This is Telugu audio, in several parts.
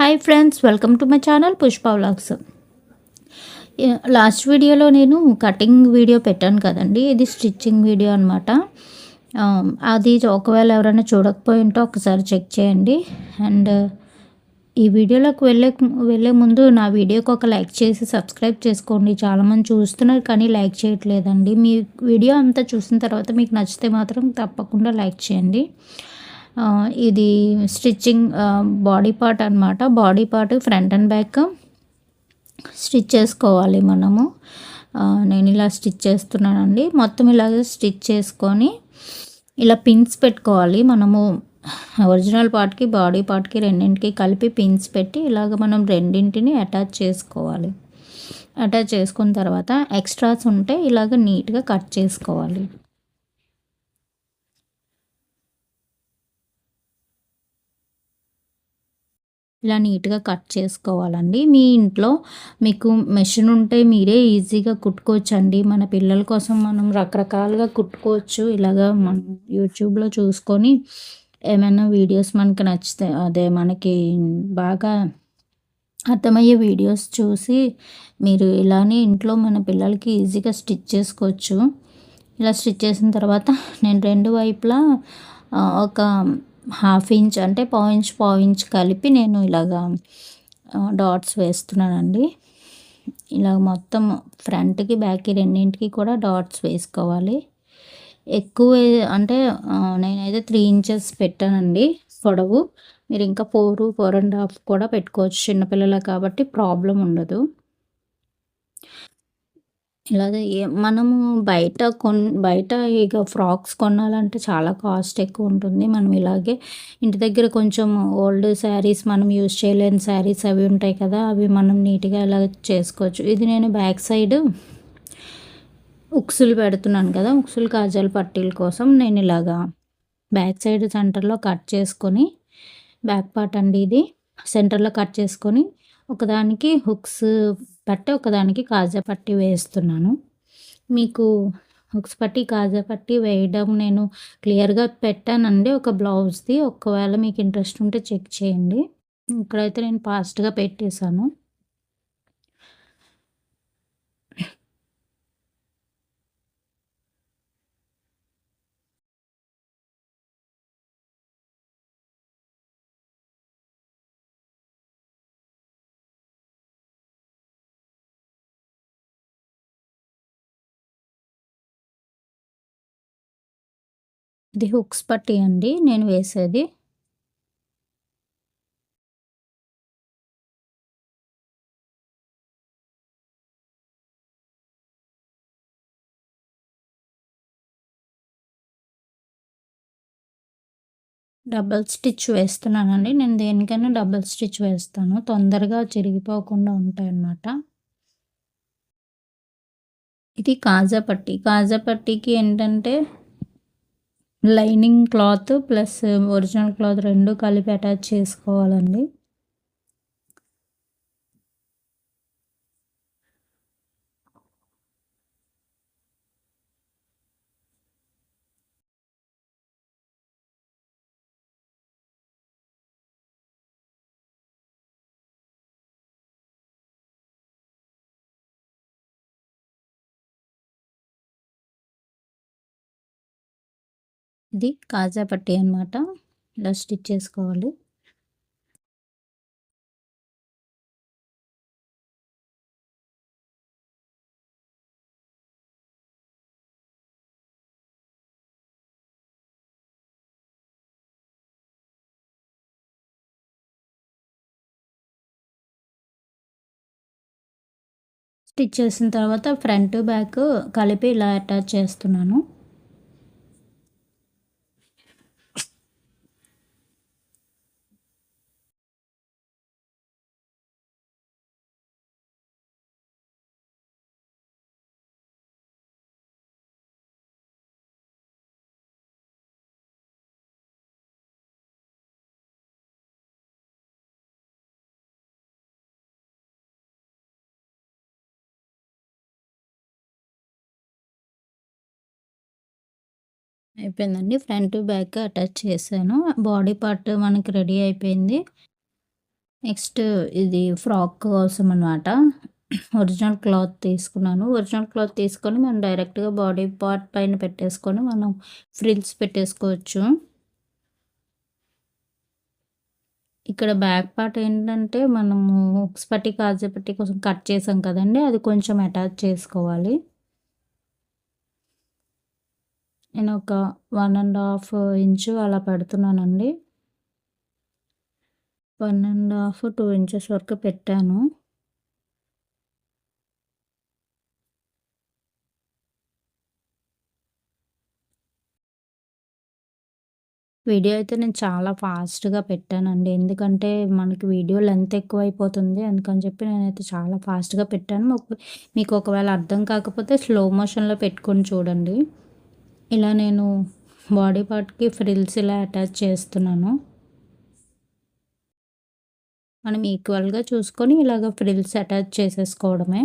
Hi friends, welcome to my channel Pushpa vlogs. Last వీడియోలో నేను కటింగ్ వీడియో పెట్టాను కదండి, ఇది స్టిచ్చింగ్ వీడియో అనమాట. అది ఒకవేళ ఎవరైనా చూడకపోయి ఉంటే ఒకసారి చెక్ చేయండి. అండ్ ఈ వీడియోలోకి వెళ్ళే ముందు నా వీడియోకి ఒక లైక్ చేసి సబ్స్క్రైబ్ చేసుకోండి. చాలామంది చూస్తున్నారు కానీ లైక్ చేయట్లేదండి. మీ వీడియో అంతా చూసిన తర్వాత మీకు నచ్చితే మాత్రం తప్పకుండా లైక్ చేయండి. ఇది స్టిచ్చింగ్ బాడీ పార్ట్ అనమాట. Body part front and back stitch చేసుకోవాలి మనము. నేను ఇలా స్టిచ్ చేస్తున్నానండి. మొత్తం ఇలాగ స్టిచ్ చేసుకొని ఇలా పిన్స్ పెట్టుకోవాలి మనము. ఒరిజినల్ పార్ట్కి బాడీ పార్ట్కి రెండింటికి కలిపి పిన్స్ పెట్టి ఇలాగ మనం రెండింటిని అటాచ్ చేసుకోవాలి. అటాచ్ చేసుకున్న తర్వాత ఎక్స్ట్రాస్ ఉంటే ఇలాగ నీట్గా కట్ చేసుకోవాలి. ఇలా నీట్గా కట్ చేసుకోవాలండి. మీ ఇంట్లో మీకు మెషిన్ ఉంటే మీరే ఈజీగా కుట్టుకోవచ్చండి. మన పిల్లల కోసం మనం రకరకాలుగా కుట్టుకోవచ్చు. ఇలాగా మనం యూట్యూబ్లో చూసుకొని ఏమైనా వీడియోస్ మనకి నచ్చితే మనకి బాగా అర్థమయ్యే వీడియోస్ చూసి మీరు ఇలానే ఇంట్లో మన పిల్లలకి ఈజీగా స్టిచ్ చేసుకోవచ్చు. ఇలా స్టిచ్ చేసిన తర్వాత నేను రెండు వైపులా ఒక హాఫ్ ఇంచ్ అంటే పావు ఇంచ్ కలిపి నేను ఇలాగా డాట్స్ వేస్తున్నానండి. ఇలా మొత్తం ఫ్రంట్కి బ్యాక్కి రెండింటికి కూడా డాట్స్ వేసుకోవాలి. ఎక్కువ అంటే నేనైతే 3 ఇంచెస్ పెట్టానండి పొడవు. మీరు ఇంకా 4.5 కూడా పెట్టుకోవచ్చు. చిన్నపిల్లలే కాబట్టి ప్రాబ్లం ఉండదు. ఇలాగే మనము బయట ఇక ఫ్రాక్స్ కొనాలంటే చాలా కాస్ట్ ఎక్కువ ఉంటుంది. మనం ఇలాగే ఇంటి దగ్గర కొంచెం ఓల్డ్ శారీస్, మనం యూజ్ చేయలేని శారీస్ అవి ఉంటాయి కదా, అవి మనం నీట్గా ఇలా చేసుకోవచ్చు. ఇది నేను బ్యాక్ సైడ్ ఉక్సులు పెడుతున్నాను కదా, ఉక్సులు కాజాల పట్టీల కోసం నేను ఇలాగా బ్యాక్ సైడ్ సెంటర్లో కట్ చేసుకొని, బ్యాక్ పార్ట్ అండి ఇది, సెంటర్లో కట్ చేసుకొని ఒకదానికి హుక్స్ పట్టి ఒకదానికి కాజా పట్టి వేస్తున్నాను. మీకు హుక్స్ పట్టి కాజా పట్టి వేయడం నేను క్లియర్గా పెట్టానండి ఒక బ్లౌజ్ది. ఒకవేళ మీకు ఇంట్రెస్ట్ ఉంటే చెక్ చేయండి. ఇక్కడైతే నేను ఫాస్ట్గా పెట్టేశాను. ఇది హుక్స్ పట్టి అండి నేను వేసేది. డబల్ స్టిచ్ వేస్తున్నానండి. నేను దేనికైనా డబల్ స్టిచ్ వేస్తాను. తొందరగా చిరిగిపోకుండా ఉంటాయన్నమాట. ఇది కాజా పట్టీ. కాజా పట్టీకి ఏంటంటే lining cloth plus original cloth 2 కలిపి అటాచ్ చేసుకోవాలండి. ఇది కాజా పట్టీ అనమాట. ఇలా స్టిచ్ చేసుకోవాలి. స్టిచ్ చేసిన తర్వాత ఫ్రంట్ బ్యాక్ కలిపి ఇలా అటాచ్ చేస్తున్నాను. అయిపోయిందండి. ఫ్రంట్ బ్యాక్ అటాచ్ చేశాను. బాడీ పార్ట్ మనకి రెడీ అయిపోయింది. నెక్స్ట్ ఇది ఫ్రాక్ కోసం అనమాట. ఒరిజినల్ క్లాత్ తీసుకున్నాను. ఒరిజినల్ క్లాత్ తీసుకొని మనం డైరెక్ట్‌గా బాడీ పార్ట్ పైన పెట్టేసుకొని మనం ఫ్రిల్స్ పెట్టేసుకోవచ్చు. ఇక్కడ బ్యాక్ పార్ట్ ఏంటంటే మనము హుక్స్ పట్టి, కాజా పట్టి కోసం కట్ చేసాం కదండీ! అది కొంచెం అటాచ్ చేసుకోవాలి. నేను ఒక 1 ½ ఇంచు అలా పెడుతున్నానండి. 1 ½ 2 ఇంచెస్ వరకు పెట్టాను. వీడియో అయితే నేను చాలా ఫాస్ట్‌గా పెట్టానండి. ఎందుకంటే మనకి వీడియో లెంత్ ఎక్కువైపోతుంది. అందుకని చెప్పి నేనైతే చాలా ఫాస్ట్‌గా పెట్టాను. మీకు ఒకవేళ అర్థం కాకపోతే స్లో మోషన్‌లో పెట్టుకొని చూడండి. ఇలా నేను బాడీ పార్ట్‌కి ఫ్రిల్స్ ఇలా అటాచ్ చేస్తున్నాను. మనం ఈక్వల్‌గా చూసుకొని ఇలాగ ఫ్రిల్స్ అటాచ్ చేసేసుకోవడమే.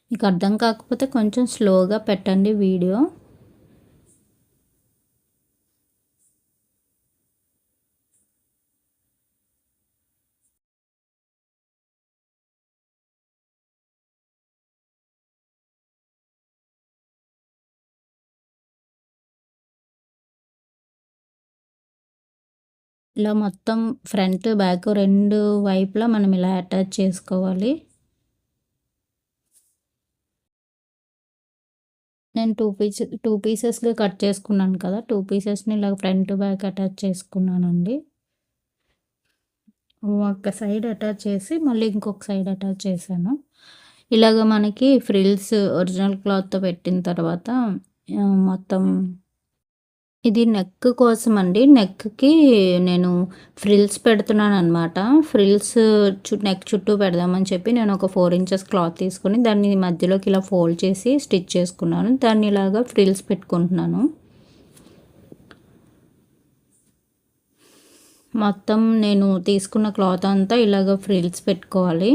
మీకు అర్థం కాకపోతే కొంచెం స్లోగా పెట్టండి వీడియో. ఇలా మొత్తం ఫ్రంట్, బ్యాక్ 2 వైపులా మనం ఇలా అటాచ్ చేసుకోవాలి. నేను 2 పీసెస్‌గా కట్ చేసుకున్నాను కదా! 2 పీసెస్‌ని ఇలా ఫ్రంట్, బ్యాక్ అటాచ్ చేసుకున్నానండి. ఒక సైడ్ అటాచ్ చేసి మళ్ళీ ఇంకొక సైడ్ అటాచ్ చేశాను. ఇలాగ మనకి ఫ్రిల్స్ ఒరిజినల్ క్లాత్‌తో పెట్టిన తర్వాత మొత్తం ఇది నెక్ కోసమండి. నెక్‌కి నేను ఫ్రిల్స్ పెడుతున్నాననమాట. ఫ్రిల్స్ నెక్ చుట్టూ పెడదామని చెప్పి నేను ఒక 4 ఇంచెస్ క్లాత్ తీసుకొని దాన్ని మధ్యలోకి ఇలా ఫోల్డ్ చేసి స్టిచ్ చేసుకున్నాను. దాన్ని ఇలాగా ఫ్రిల్స్ పెట్టుకుంటున్నాను. మొత్తం నేను తీసుకున్న క్లాత్ అంతా ఇలాగ ఫ్రిల్స్ పెట్టుకోవాలి.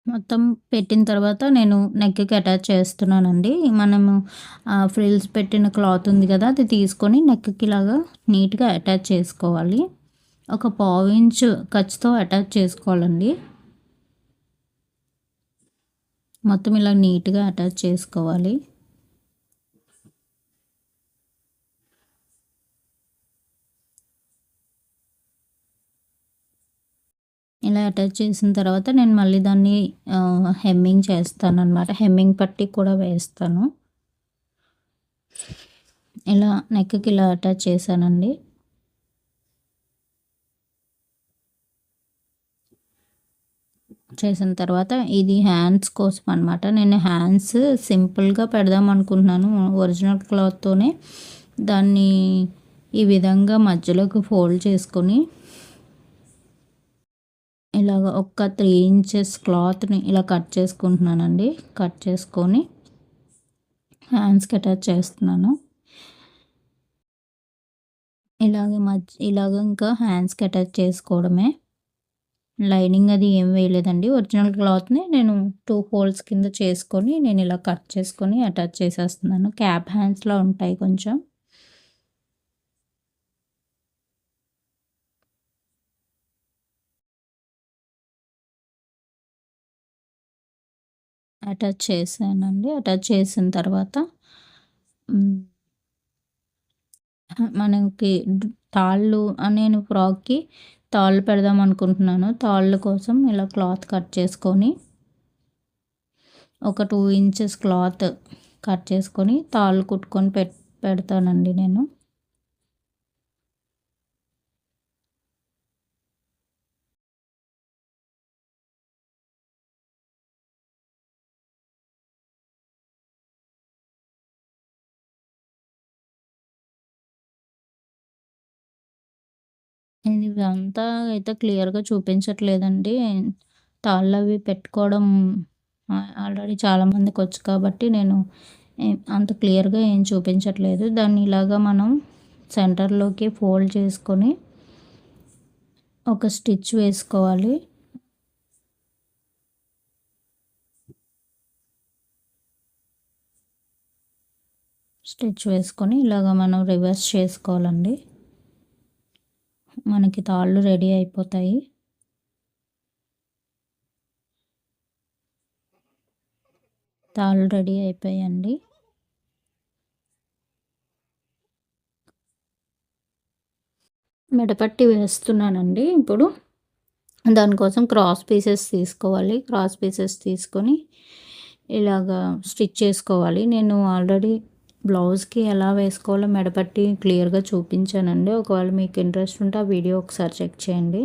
మొత్తం పెట్టిన తర్వాత నేను నెక్‌కి అటాచ్ చేస్తున్నానండి. మనము ఫ్రిల్స్ పెట్టిన క్లాత్ ఉంది కదా! అది తీసుకొని నెక్‌కి ఇలాగా నీట్‌గా అటాచ్ చేసుకోవాలి. ఒక పావు ఇంచు ఖర్చుతో అటాచ్ చేసుకోవాలండి. మొత్తం ఇలా నీట్‌గా అటాచ్ చేసుకోవాలి. ఇలా అటాచ్ చేసిన తర్వాత నేను మళ్ళీ దాన్ని హెమ్మింగ్ చేస్తాననమాట. హెమ్మింగ్ పట్టీ కూడా వేస్తాను. ఇలా నెక్‌కి ఇలా అటాచ్ చేశానండి. చేసిన తర్వాత ఇది హ్యాండ్స్ కోసం అనమాట. నేను హ్యాండ్స్ సింపుల్‌గా పెడదాం అనుకుంటున్నాను. ఒరిజినల్ క్లాత్‌తోనే దాన్ని ఈ విధంగా మధ్యలోకి ఫోల్డ్ చేసుకొని ఇలాగ ఒక 3 ఇంచెస్ క్లాత్‌ని ఇలా కట్ చేసుకుంటున్నానండి. కట్ చేసుకొని హ్యాండ్స్‌కి అటాచ్ చేస్తున్నాను. ఇలాగ ఇంకా హ్యాండ్స్‌కి అటాచ్ చేసుకోవడమే. లైనింగ్ అది ఏం వేయలేదండి. ఒరిజినల్ క్లాత్‌ని నేను 2 ఫోల్డ్స్ కింద చేసుకొని నేను ఇలా కట్ చేసుకొని అటాచ్ చేసేస్తున్నాను. క్యాప్ హ్యాండ్స్‌లా ఉంటాయి కొంచెం. అటాచ్ చేశానండి. అటాచ్ చేసిన తర్వాత హ్మ్. మనకి తాళ్ళు నేను ఫ్రాక్‌కి తాళ్ళు పెడదాం అనుకుంటున్నాను. తాళ్ళు కోసం ఇలా క్లాత్ కట్ చేసుకొని ఒక 2 ఇంచెస్ క్లాత్ కట్ చేసుకొని తాళ్ళు కుట్టుకొని పెడతానండి నేను. ఇదంతా అయితే క్లియర్‌గా చూపించట్లేదండి. తాళ్ళవి పెట్టుకోవడం ఆల్రెడీ చాలామందికొచ్చు కాబట్టి నేను అంత క్లియర్‌గా ఏం చూపించట్లేదు. దాన్ని ఇలాగా మనం సెంటర్‌లోకి ఫోల్డ్ చేసుకొని ఒక స్టిచ్ వేసుకోవాలి. స్టిచ్ వేసుకొని ఇలాగ మనం రివర్స్ చేసుకోవాలండి. మనకి తాళ్ళు రెడీ అయిపోతాయి. తాళ్ళు రెడీ అయిపోయాయండి. మెడపట్టి వేస్తున్నానండి ఇప్పుడు. దానికోసం క్రాస్ పీసెస్ తీసుకోవాలి. క్రాస్ పీసెస్ తీసుకొని ఇలాగా స్టిచ్ చేసుకోవాలి. నేను ఆల్రెడీ బ్లౌజ్‌కి ఎలా వేసుకోవాలో మెడపట్టి క్లియర్‌గా చూపించానండి. ఒకవేళ మీకు ఇంట్రెస్ట్ ఉంటే ఆ వీడియో ఒకసారి చెక్ చేయండి.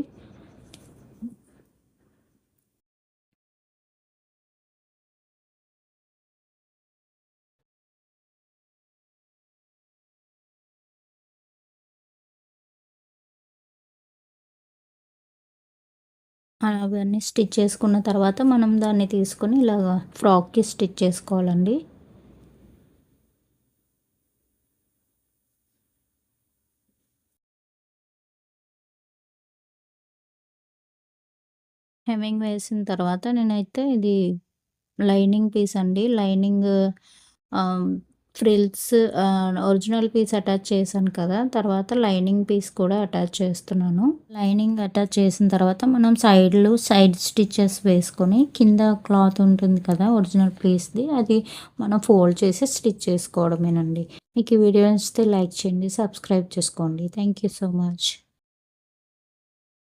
అవన్నీ స్టిచ్ చేసుకున్న తర్వాత మనం దాన్ని తీసుకొని ఇలాగా ఫ్రాక్‌కి స్టిచ్ చేసుకోవాలండి. హెమ్మింగ్ వేసిన తర్వాత నేనైతే ఇది లైనింగ్ పీస్ అండి. లైనింగ్ ఆహ్, ఫ్రిల్స్ ఒరిజినల్ పీస్ అటాచ్ చేశాను కదా! తర్వాత లైనింగ్ పీస్ కూడా అటాచ్ చేస్తున్నాను. లైనింగ్ అటాచ్ చేసిన తర్వాత మనం సైడ్ స్టిచెస్ వేసుకొని కింద క్లాత్ ఉంటుంది కదా! ఒరిజినల్ పీస్‌ది అది మనం ఫోల్డ్ చేసి స్టిచ్ చేసుకోవడమేనండి. మీకు ఈ వీడియో నచ్చితే లైక్ చేయండి, సబ్స్క్రైబ్ చేసుకోండి. Thank you so much.